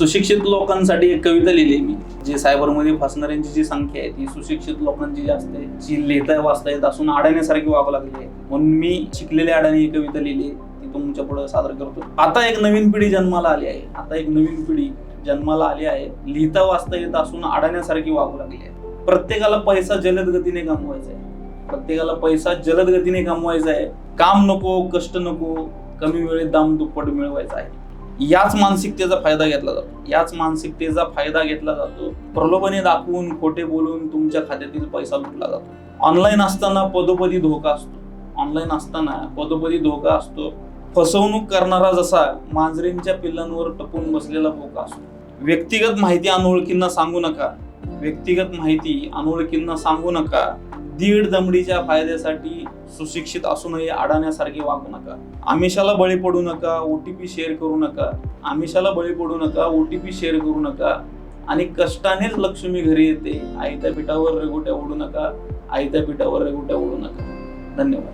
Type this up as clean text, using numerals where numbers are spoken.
सुशिक्षित लोकांसाठी एक कविता लिहिली मी, जे सायबरमध्ये फसणाऱ्यांची जी संख्या आहे ती सुशिक्षित लोकांची जास्त आहे, जी लिहिता वाचता येत असून अडाण्यासारखी वागावं लागली आहे. म्हणून मी शिकलेल्या अडाणी ही कविता लिहिली, ती तुमच्या पुढे सादर करतो. आता एक नवीन पिढी जन्माला आली आहे. लिहिता वाचता येत असून अडाण्यासारखी वागू लागली आहे. प्रत्येकाला पैसा जलद गतीने कमवायचा आहे. काम नको, कष्ट नको, कमी वेळेत दाम दुप्पट मिळवायचा आहे. याच मानसिकतेचा फायदा घेतला जातो. प्रलोभने दाखवून, खोटे बोलून तुमच्या खात्यातील पैसा लुटला जातो. ऑनलाईन असताना पदोपदी धोका असतो. फसवणूक करणारा जसा मांजरींच्या पिल्लांवर टपून बसलेला भोका असतो. व्यक्तिगत माहिती अनोळखींना सांगू नका. दीड दमडीच्या फायद्यासाठी सुशिक्षित असूनही अडाण्यासारखे वागू नका. आमिषाला बळी पडू नका. ओटीपी शेअर करू नका. आणि कष्टानेच लक्ष्मी घरी येते. आयत्या पिठावर रेघोट्या ओढू नका. धन्यवाद.